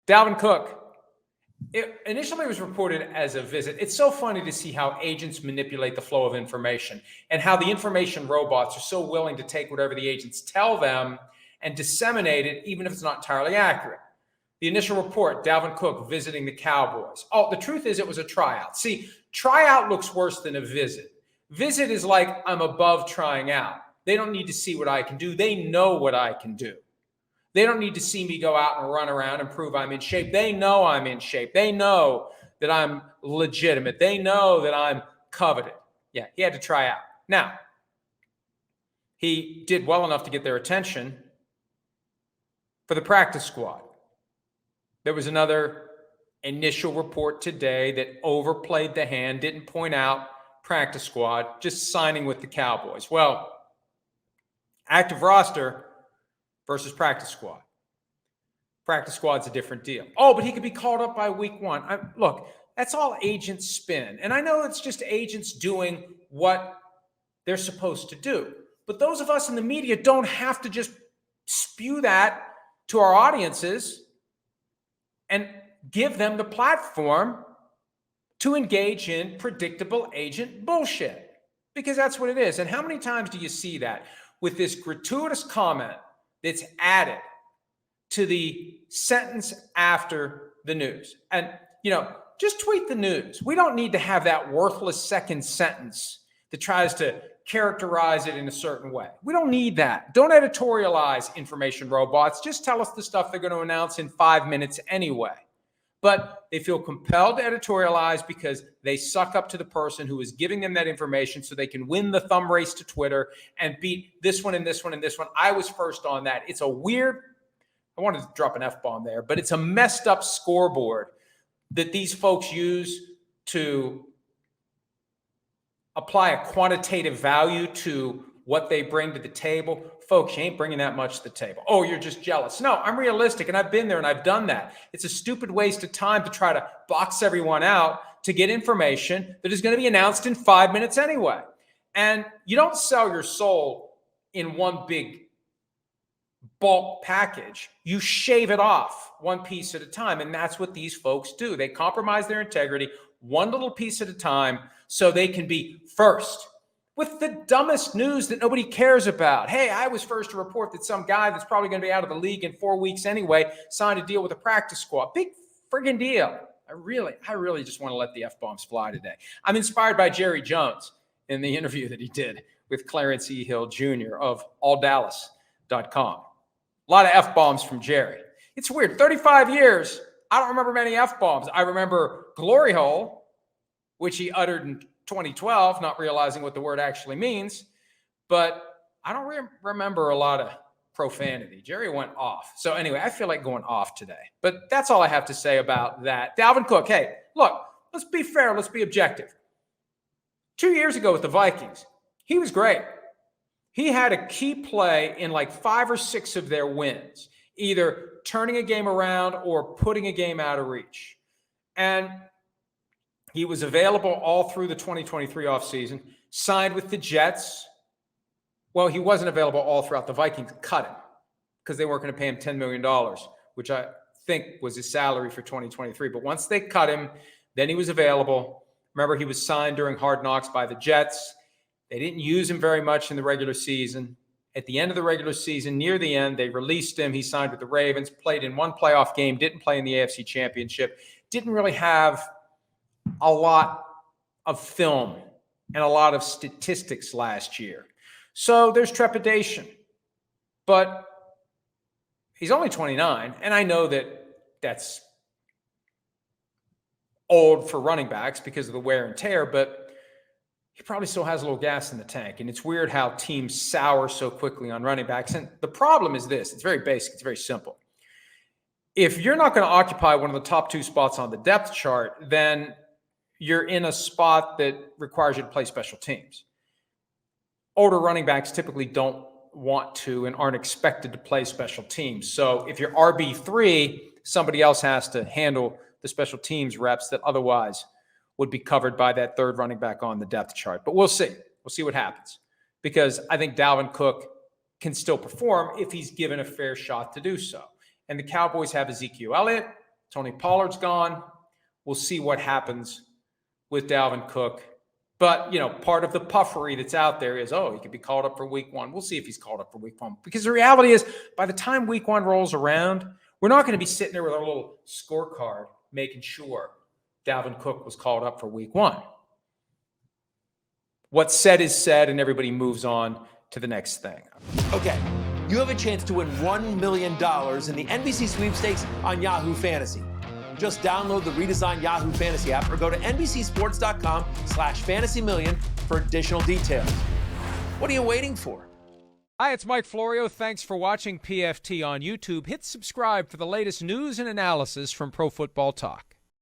Dalvin Cook. It initially was reported as a visit. It's so funny to see how agents manipulate the flow of information and how the information robots are so willing to take whatever the agents tell them and disseminate it, even if it's not entirely accurate. The initial report, Dalvin Cook visiting the Cowboys. Oh, the truth is it was a tryout. See, tryout looks worse than a visit. Visit is like I'm above trying out. They don't need to see what I can do. They know what I can do. They don't need to see me go out and run around and prove I'm in shape. They know I'm in shape. They know that I'm legitimate. They know that I'm coveted. Yeah, he had to try out. Now, he did well enough to get their attention for the practice squad. There was another initial report today that overplayed the hand, didn't point out practice squad, just signing with the Cowboys. Well, active roster versus practice squad. Practice squad's a different deal. Oh, but he could be called up by week 1. Look, that's all agents spin. And I know it's just agents doing what they're supposed to do. But those of us in the media don't have to just spew that to our audiences and give them the platform to engage in predictable agent bullshit. Because that's what it is. And how many times do you see that with this gratuitous comment that's added to the sentence after the news? And, just tweet the news. We don't need to have that worthless second sentence that tries to characterize it in a certain way. We don't need that. Don't editorialize information robots. Just tell us the stuff they're going to announce in 5 minutes anyway. But they feel compelled to editorialize because they suck up to the person who is giving them that information so they can win the thumb race to Twitter and beat this one and this one and this one. I was first on that. It's a weird, I wanted to drop an F-bomb there, but it's a messed up scoreboard that these folks use to apply a quantitative value to what they bring to the table. Folks, you ain't bringing that much to the table. Oh, you're just jealous. No, I'm realistic, and I've been there, and I've done that. It's a stupid waste of time to try to box everyone out to get information that is going to be announced in 5 minutes anyway. And you don't sell your soul in one big bulk package. You shave it off one piece at a time, and that's what these folks do. They compromise their integrity one little piece at a time so they can be first with the dumbest news that nobody cares about. Hey, I was first to report that some guy that's probably going to be out of the league in 4 weeks anyway signed a deal with a practice squad. Big friggin' deal. I really just want to let the F-bombs fly today. I'm inspired by Jerry Jones in the interview that he did with Clarence E. Hill Jr. of alldallas.com. A lot of F-bombs from Jerry. It's weird. 35 years, I don't remember many F-bombs. I remember glory hole, which he uttered in 2012, not realizing what the word actually means. But I don't remember a lot of profanity. Jerry went off. So anyway, I feel like going off today. But that's all I have to say about that. Dalvin Cook, hey, look, let's be fair. Let's be objective. 2 years ago with the Vikings, he was great. He had a key play in like 5 or 6 of their wins, either turning a game around or putting a game out of reach. And he was available all through the 2023 offseason, signed with the Jets. Well, he wasn't available all throughout. The Vikings cut him because they weren't going to pay him $10 million, which I think was his salary for 2023. But once they cut him, then he was available. Remember, he was signed during Hard Knocks by the Jets. They didn't use him very much in the regular season. At the end of the regular season, near the end, they released him. He signed with the Ravens, played in one playoff game, didn't play in the AFC Championship, didn't really have a lot of film and a lot of statistics last year. So there's trepidation. But he's only 29, and I know that that's old for running backs because of the wear and tear, but he probably still has a little gas in the tank. And it's weird how teams sour so quickly on running backs. And the problem is this. It's very basic. It's very simple. If you're not going to occupy one of the top 2 spots on the depth chart, then you're in a spot that requires you to play special teams. Older running backs typically don't want to and aren't expected to play special teams. So if you're RB3, somebody else has to handle the special teams reps that otherwise would be covered by that third running back on the depth chart. But we'll see. We'll see what happens. Because I think Dalvin Cook can still perform if he's given a fair shot to do so. And the Cowboys have Ezekiel Elliott. Tony Pollard's gone. We'll see what happens with Dalvin Cook. But, part of the puffery that's out there is, he could be called up for week 1. We'll see if he's called up for week 1. Because the reality is, by the time week 1 rolls around, we're not going to be sitting there with our little scorecard making sure Dalvin Cook was called up for week 1. What's said is said, and everybody moves on to the next thing. Okay, you have a chance to win $1 million in the NBC sweepstakes on Yahoo Fantasy. Just download the redesigned Yahoo Fantasy app or go to NBCSports.com/fantasymillion for additional details. What are you waiting for? Hi, it's Mike Florio. Thanks for watching PFT on YouTube. Hit subscribe for the latest news and analysis from Pro Football Talk.